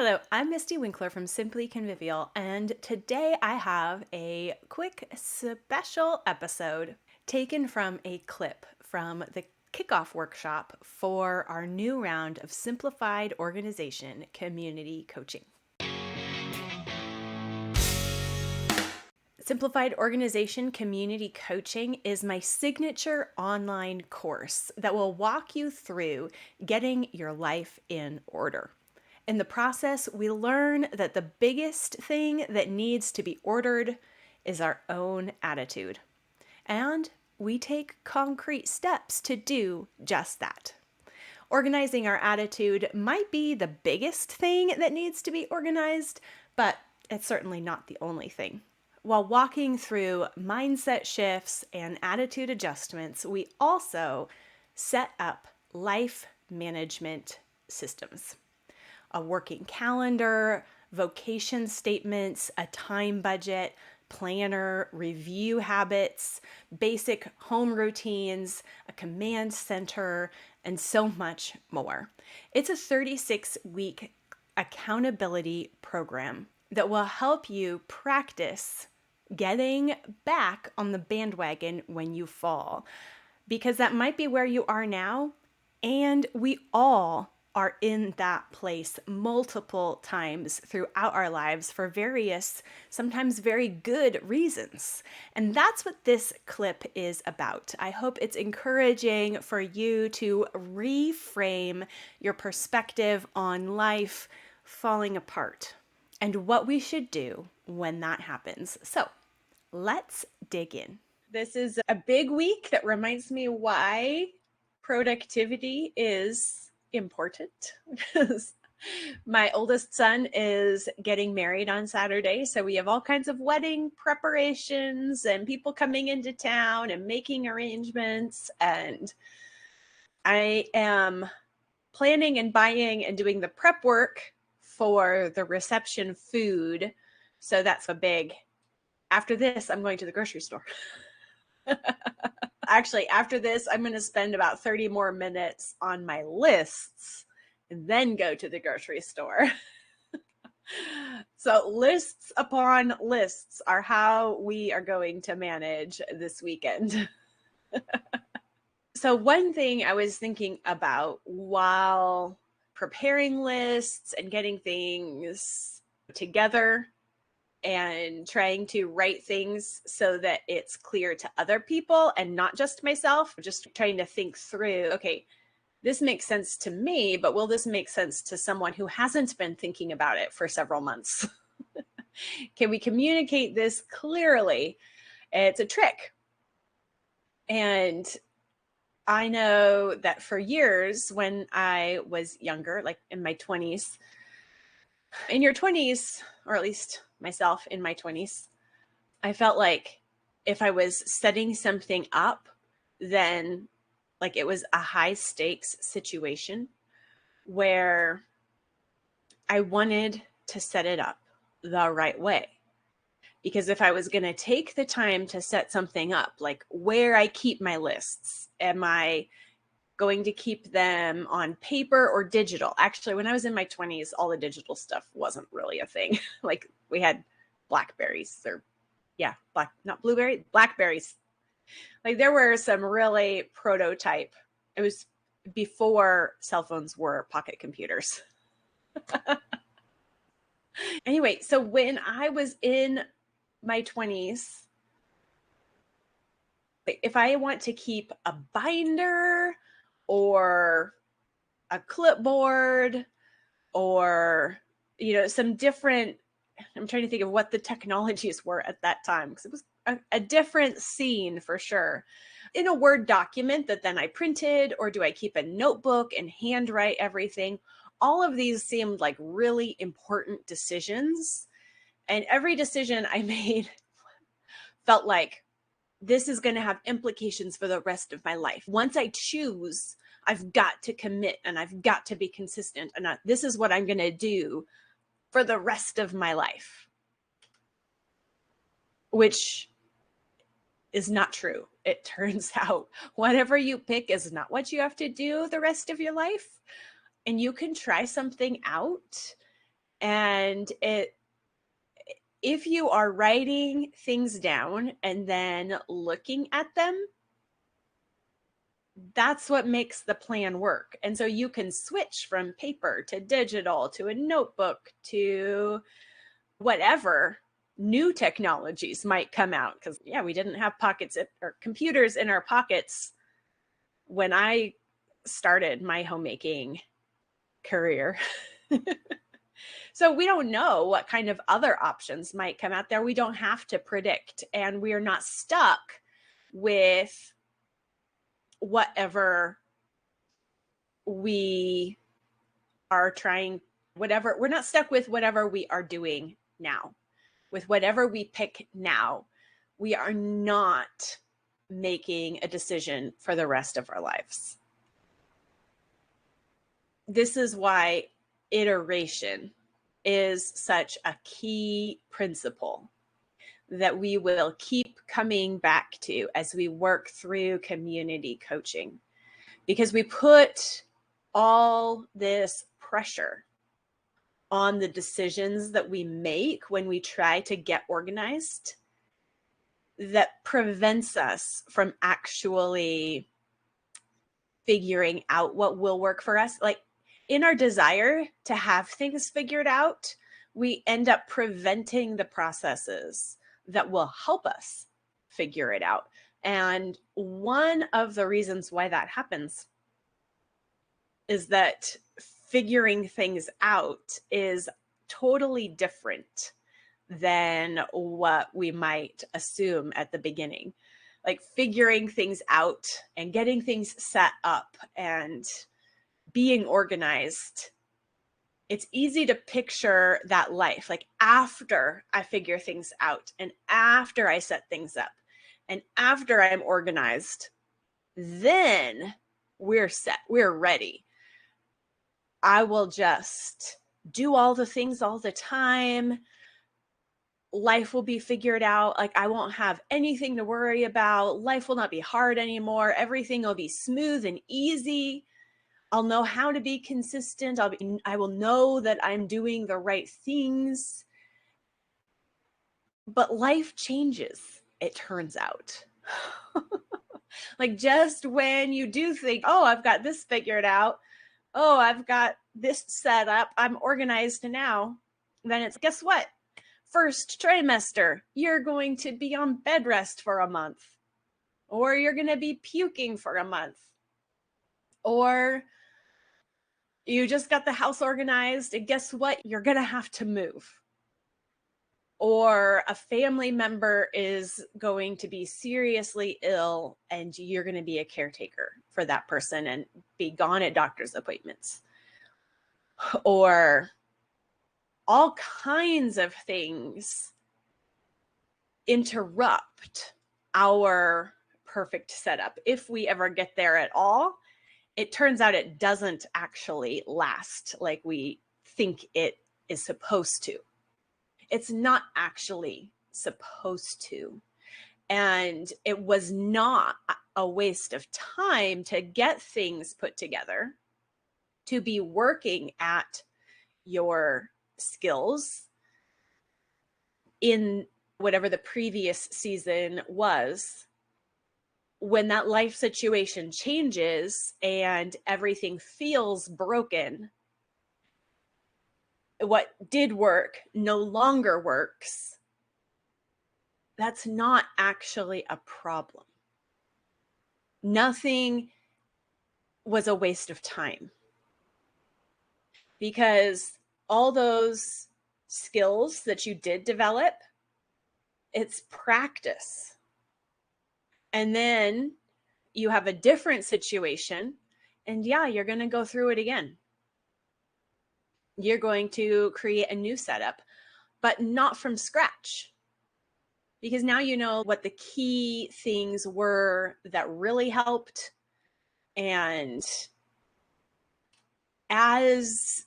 Hello, I'm Misty Winkler from Simply Convivial, and today I have a quick special episode taken from a clip from the kickoff workshop for our new round of Simplified Organization community coaching. Simplified Organization Community Coaching is my signature online course that will walk you through getting your life in order. In the process, we learn that the biggest thing that needs to be ordered is our own attitude. And we take concrete steps to do just that. Organizing our attitude might be the biggest thing that needs to be organized, but it's certainly not the only thing. While walking through mindset shifts and attitude adjustments, we also set up life management systems. A working calendar, vocation statements, a time budget, planner, review habits, basic home routines, a command center, and so much more. It's a 36-week accountability program that will help you practice getting back on the bandwagon when you fall, because that might be where you are now, and we all are in that place multiple times throughout our lives for various, sometimes very good reasons. And that's what this clip is about. I hope it's encouraging for you to reframe your perspective on life falling apart and what we should do when that happens. So let's dig in. This is a big week that reminds me why productivity is important. My oldest son is getting married on Saturday, so we have all kinds of wedding preparations and people coming into town and making arrangements, and I am planning and buying and doing the prep work for the reception food. So that's a big, after this, I'm going to the grocery store. Actually, after this, I'm going to spend about 30 more minutes on my lists and then go to the grocery store. So lists upon lists are how we are going to manage this weekend. So one thing I was thinking about while preparing lists and getting things together and trying to write things so that it's clear to other people and not just myself, just trying to think through, okay, this makes sense to me, but will this make sense to someone who hasn't been thinking about it for several months? Can we communicate this clearly? It's a trick. And I know that for years when I was younger, like in my 20s, in your 20s, or at least myself in my 20s, I felt like if I was setting something up, then like it was a high stakes situation where I wanted to set it up the right way. Because if I was going to take the time to set something up, like where I keep my lists, am I going to keep them on paper or digital? Actually, when I was in my 20s, all the digital stuff wasn't really a thing. Like we had Blackberries or not blueberry, Blackberries. Like there were some really prototype. It was before cell phones were pocket computers. Anyway, so when I was in my 20s, if I want to keep a binder or a clipboard or, some different, I'm trying to think of what the technologies were at that time, because it was a different scene for sure. In a Word document that then I printed, or do I keep a notebook and handwrite everything? All of these seemed like really important decisions. And every decision I made felt like this is going to have implications for the rest of my life. Once I choose, I've got to commit and I've got to be consistent. And this is what I'm going to do for the rest of my life, which is not true. It turns out whatever you pick is not what you have to do the rest of your life. And you can try something out And if you are writing things down and then looking at them, that's what makes the plan work. And so you can switch from paper to digital to a notebook to whatever new technologies might come out. Because, yeah, we didn't have pockets or computers in our pockets when I started my homemaking career. So we don't know what kind of other options might come out there. We don't have to predict, and we are not stuck with whatever we are trying, whatever, we're not stuck with whatever we are doing now, with whatever we pick now. We are not making a decision for the rest of our lives. This is why iteration is such a key principle that we will keep coming back to as we work through community coaching, because we put all this pressure on the decisions that we make when we try to get organized that prevents us from actually figuring out what will work for us. Like, in our desire to have things figured out, we end up preventing the processes that will help us figure it out. And one of the reasons why that happens is that figuring things out is totally different than what we might assume at the beginning. Like, figuring things out and getting things set up and being organized, it's easy to picture that life like after I figure things out and after I set things up and after I'm organized, then we're set, we're ready. I will just do all the things all the time. Life will be figured out. Like, I won't have anything to worry about. Life will not be hard anymore. Everything will be smooth and easy. I'll know how to be consistent. I will know that I'm doing the right things. But life changes, it turns out. Like, just when you do think, oh, I've got this figured out, oh, I've got this set up, I'm organized now, then it's, guess what? First trimester, you're going to be on bed rest for a month, or you're going to be puking for a month, or you just got the house organized, and guess what? You're going to have to move. Or a family member is going to be seriously ill, and you're going to be a caretaker for that person and be gone at doctor's appointments. Or all kinds of things interrupt our perfect setup. If we ever get there at all, it turns out it doesn't actually last like we think it is supposed to. It's not actually supposed to. And it was not a waste of time to get things put together, to be working at your skills in whatever the previous season was. When that life situation changes and everything feels broken, what did work no longer works. That's not actually a problem. Nothing was a waste of time, because all those skills that you did develop, it's practice. And then you have a different situation, and yeah, you're going to go through it again. You're going to create a new setup, but not from scratch, because now you know what the key things were that really helped. And as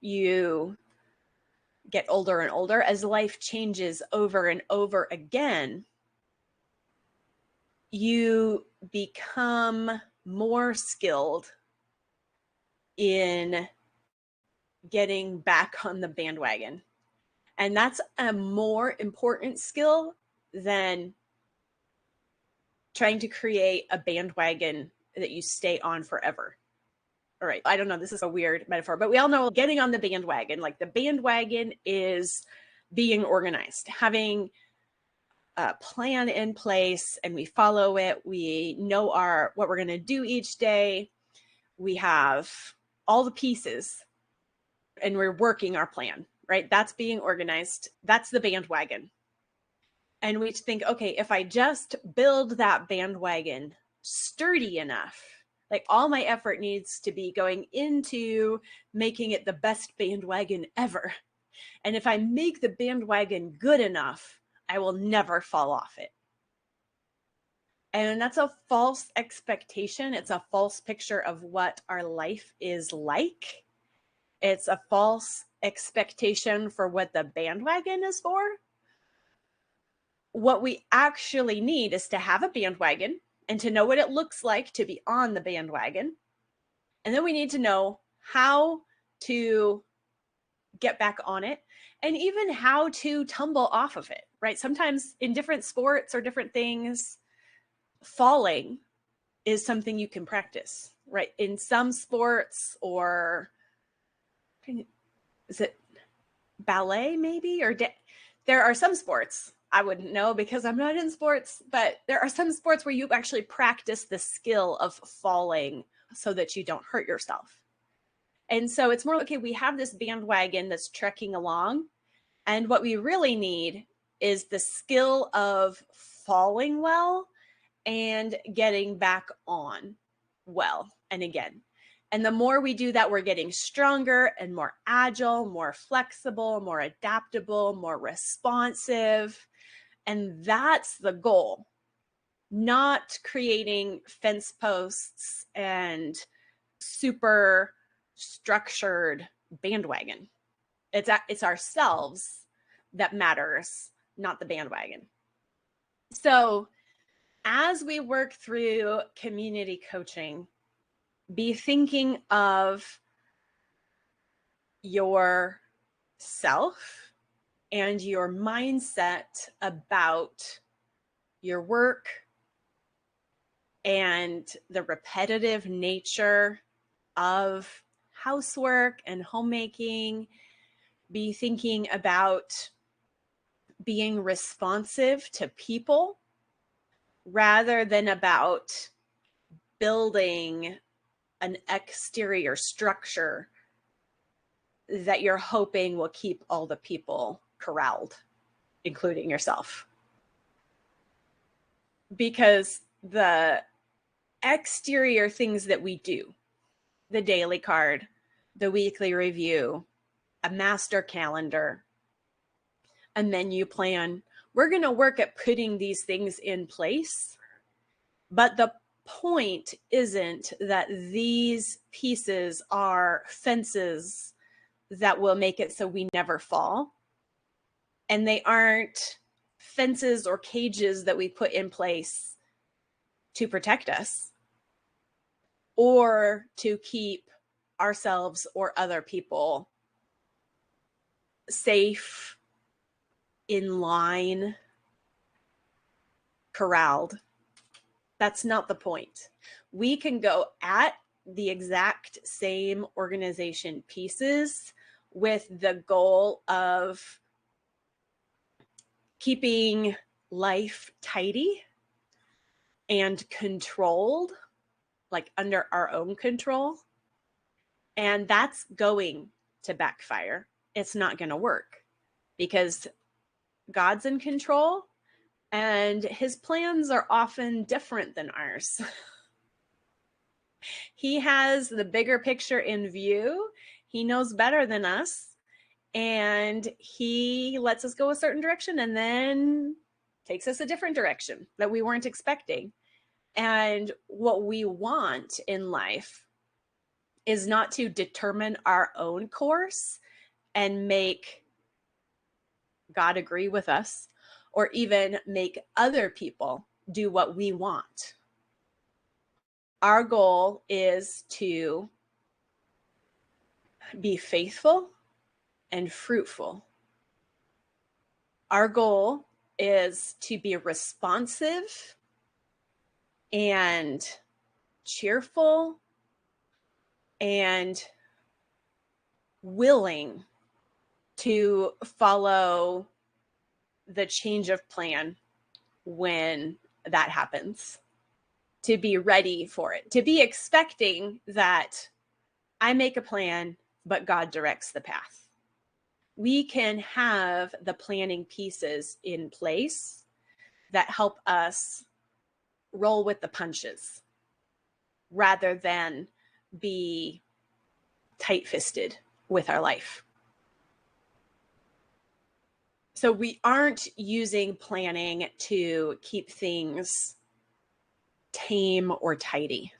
you get older and older, as life changes over and over again, you become more skilled in getting back on the bandwagon. And that's a more important skill than trying to create a bandwagon that you stay on forever. All right, I don't know, this is a weird metaphor, but we all know getting on the bandwagon, like the bandwagon is being organized, having a plan in place, and we follow it. We know what we're going to do each day. We have all the pieces and we're working our plan, right? That's being organized. That's the bandwagon. And we think, okay, if I just build that bandwagon sturdy enough, like all my effort needs to be going into making it the best bandwagon ever. And if I make the bandwagon good enough, I will never fall off it. And that's a false expectation. It's a false picture of what our life is like. It's a false expectation for what the bandwagon is for. What we actually need is to have a bandwagon and to know what it looks like to be on the bandwagon. And then we need to know how to get back on it and even how to tumble off of it, right? Sometimes in different sports or different things, falling is something you can practice, right? In some sports, or is it ballet maybe? Or there are some sports, I wouldn't know because I'm not in sports, but there are some sports where you actually practice the skill of falling so that you don't hurt yourself. And so it's more like, okay, we have this bandwagon that's trekking along, and what we really need is the skill of falling well and getting back on well and again. And the more we do that, we're getting stronger and more agile, more flexible, more adaptable, more responsive. And that's the goal, not creating fence posts and super structured bandwagon. It's ourselves that matters, not the bandwagon. So as we work through community coaching, be thinking of yourself and your mindset about your work and the repetitive nature of housework and homemaking. Be thinking about being responsive to people rather than about building an exterior structure that you're hoping will keep all the people corralled, including yourself. Because the exterior things that we do, the daily card, the weekly review, a master calendar, a menu plan, we're going to work at putting these things in place. But the point isn't that these pieces are fences that will make it so we never fall. And they aren't fences or cages that we put in place to protect us or to keep ourselves or other people safe, in line, corralled. That's not the point. We can go at the exact same organization pieces with the goal of keeping life tidy and controlled, like under our own control. And that's going to backfire. It's not going to work because God's in control and his plans are often different than ours. He has the bigger picture in view. He knows better than us, and he lets us go a certain direction and then takes us a different direction that we weren't expecting. And what we want in life is not to determine our own course and make God agree with us, or even make other people do what we want. Our goal is to be faithful and fruitful. Our goal is to be responsive and cheerful and willing to follow the change of plan when that happens, to be ready for it, to be expecting that I make a plan, but God directs the path. We can have the planning pieces in place that help us roll with the punches rather than be tight-fisted with our life. So we aren't using planning to keep things tame or tidy.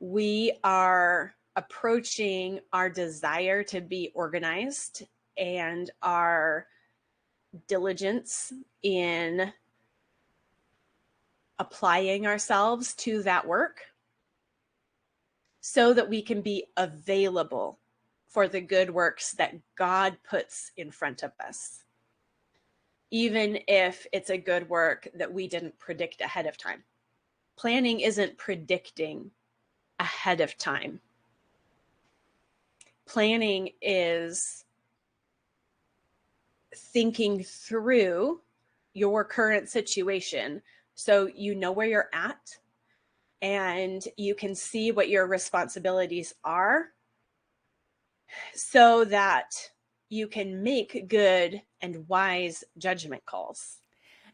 We are approaching our desire to be organized and our diligence in applying ourselves to that work so that we can be available for the good works that God puts in front of us, even if it's a good work that we didn't predict ahead of time. Planning isn't predicting ahead of time. Planning is thinking through your current situation so you know where you're at and you can see what your responsibilities are so that you can make good and wise judgment calls.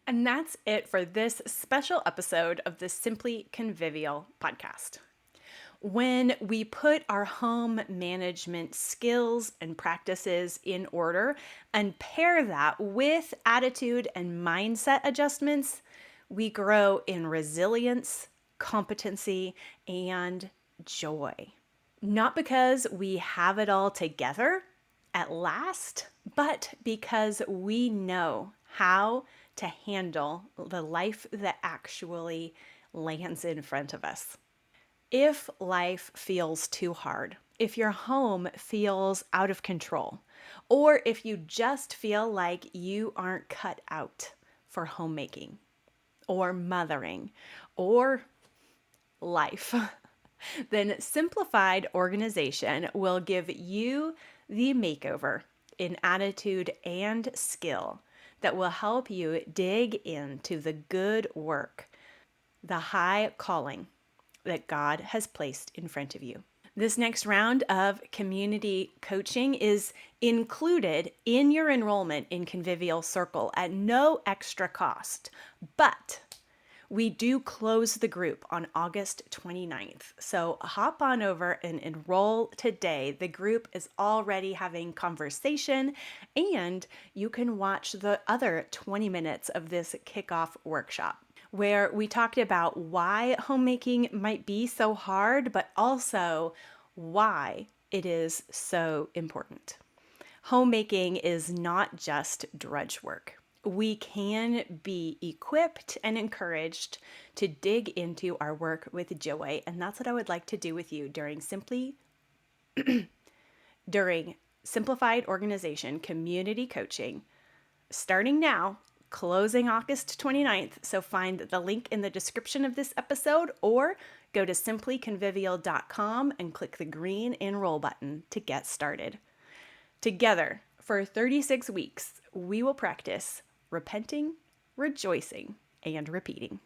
And that's it for this special episode of the Simply Convivial podcast. When we put our home management skills and practices in order and pair that with attitude and mindset adjustments, we grow in resilience, competency, and joy. Not because we have it all together at last, but because we know how to handle the life that actually lands in front of us. If life feels too hard, if your home feels out of control, or if you just feel like you aren't cut out for homemaking or mothering or life, then Simplified Organization will give you the makeover in attitude and skill that will help you dig into the good work, the high calling that God has placed in front of you. This next round of community coaching is included in your enrollment in Convivial Circle at no extra cost, but we do close the group on August 29th. So hop on over and enroll today. The group is already having conversation, and you can watch the other 20 minutes of this kickoff workshop, where we talked about why homemaking might be so hard, but also why it is so important. Homemaking is not just drudge work. We can be equipped and encouraged to dig into our work with joy, and that's what I would like to do with you during Simplified Organization Community Coaching, starting now, closing August 29th. So find the link in the description of this episode or go to simplyconvivial.com and click the green enroll button to get started. Together, for 36 weeks, we will practice repenting, rejoicing, and repeating.